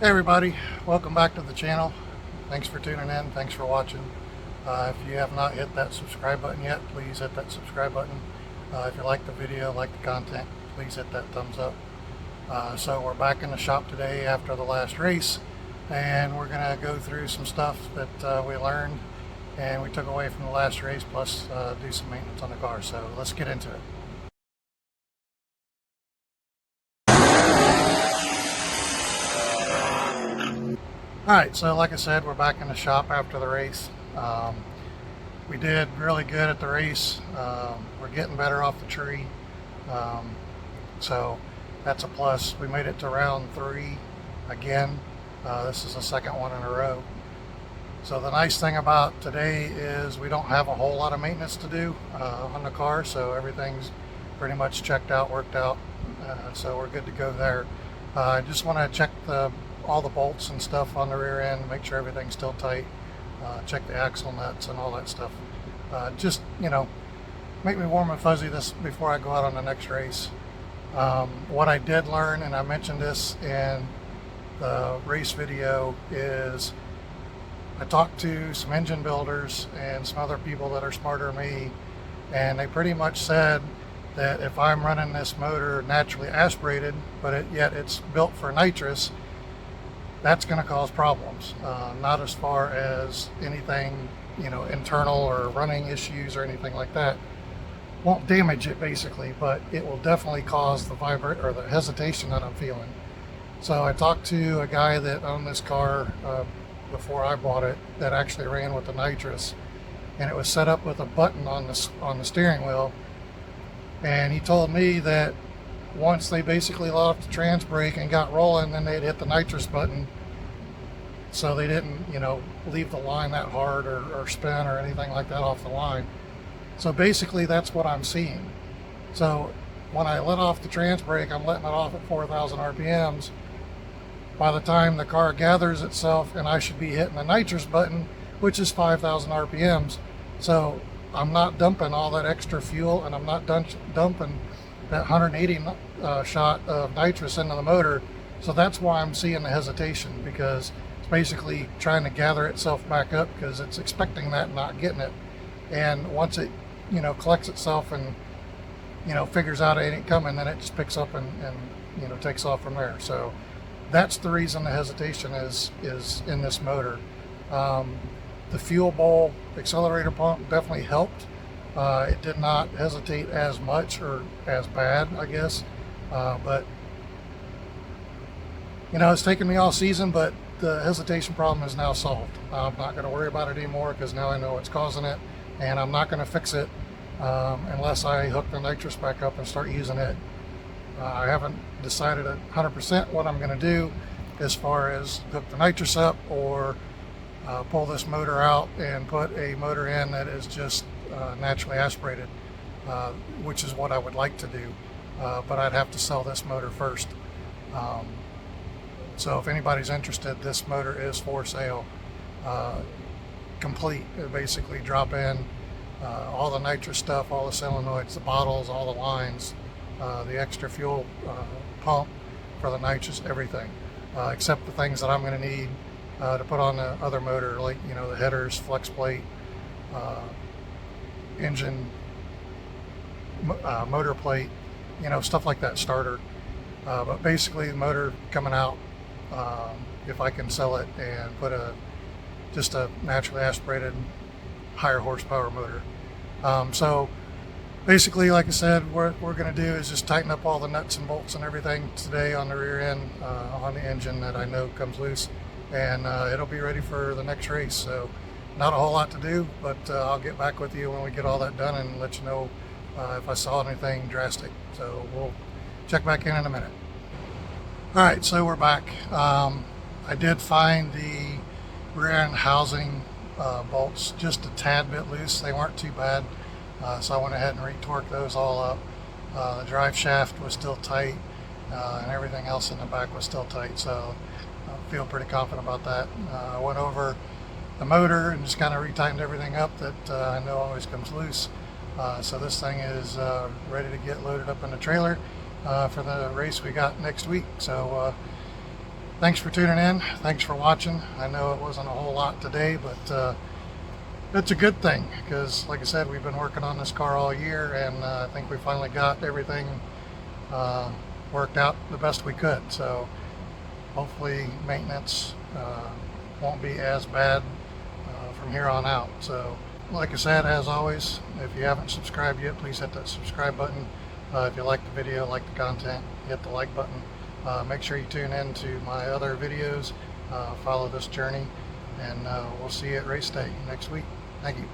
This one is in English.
Hey everybody, welcome back to the channel. Thanks for tuning in, thanks for watching. If you have not hit that subscribe button yet, please hit that subscribe button. If you like the video, like the content, please hit that thumbs up. So we're back in the shop today after the last race, and we're going to go through some stuff that we learned and we took away from the last race, plus do some maintenance on the car. So let's get into it. Alright, so like I said, we're back in the shop after the race. We did really good at the race. We're getting better off the tree. So that's a plus. We made it to round 3 again. This is the second one in a row. So the nice thing about today is we don't have a whole lot of maintenance to do on the car, so everything's pretty much checked out, worked out. So we're good to go there. I just want to check all the bolts and stuff on the rear end, make sure everything's still tight, check the axle nuts and all that stuff. Just, make me warm and fuzzy this before I go out on the next race. What I did learn, and I mentioned this in the race video, is I talked to some engine builders and some other people that are smarter than me, and they pretty much said that if I'm running this motor naturally aspirated, but yet it's built for nitrous, that's going to cause problems. Not as far as anything, internal or running issues or anything like that. Won't damage it basically, but it will definitely cause the the hesitation that I'm feeling. So I talked to a guy that owned this car before I bought it that actually ran with the nitrous, and it was set up with a button on the steering wheel. And he told me that once they basically let off the trans brake and got rolling, then they'd hit the nitrous button, so they didn't, leave the line that hard or spin or anything like that off the line. So basically that's what I'm seeing. So when I let off the trans brake, I'm letting it off at 4,000 RPMs. By the time the car gathers itself, and I should be hitting the nitrous button, which is 5,000 RPMs. So I'm not dumping all that extra fuel, and I'm not dumping that 180 shot of nitrous into the motor. So that's why I'm seeing the hesitation, because it's basically trying to gather itself back up because it's expecting that and not getting it. And once it, collects itself and, figures out it ain't coming, then it just picks up and takes off from there. So that's the reason the hesitation is in this motor. The fuel bowl accelerator pump definitely helped. It did not hesitate as much or as bad, I guess. But, it's taken me all season, but the hesitation problem is now solved. I'm not going to worry about it anymore because now I know what's causing it, and I'm not going to fix it unless I hook the nitrous back up and start using it. I haven't decided 100% what I'm going to do as far as hook the nitrous up or pull this motor out and put a motor in that is just naturally aspirated, which is what I would like to do, but I'd have to sell this motor first. So if anybody's interested, this motor is for sale, complete. It basically drop in all the nitrous stuff, all the solenoids, the bottles, all the lines, the extra fuel pump for the nitrous, everything, except the things that I'm going to need to put on the other motor, like the headers, flex plate, engine, motor plate, stuff like that, starter. But basically the motor coming out, if I can sell it and put just a naturally aspirated higher horsepower motor. So basically, like I said, what we're going to do is just tighten up all the nuts and bolts and everything today on the rear end, on the engine that I know comes loose, and it'll be ready for the next race. So not a whole lot to do, but I'll get back with you when we get all that done and let you know if I saw anything drastic. So we'll check back in a minute. All right, so we're back. I did find the rear end housing bolts just a tad bit loose. They weren't too bad, so I went ahead and retorqued those all up. The drive shaft was still tight, and everything else in the back was still tight, so I feel pretty confident about that. I went over the motor and just kind of retightened everything up that I know always comes loose. So this thing is ready to get loaded up in the trailer for the race we got next week. So Thanks for tuning in. Thanks for watching. I know it wasn't a whole lot today, but it's a good thing because, like I said, we've been working on this car all year, and I think we finally got everything worked out the best we could. So hopefully maintenance won't be as bad from here on out. So like I said, as always, if you haven't subscribed yet, please hit that subscribe button. If you like the video, like the content, hit the like button. Make sure you tune in to my other videos, follow this journey, and we'll see you at race day next week. Thank you.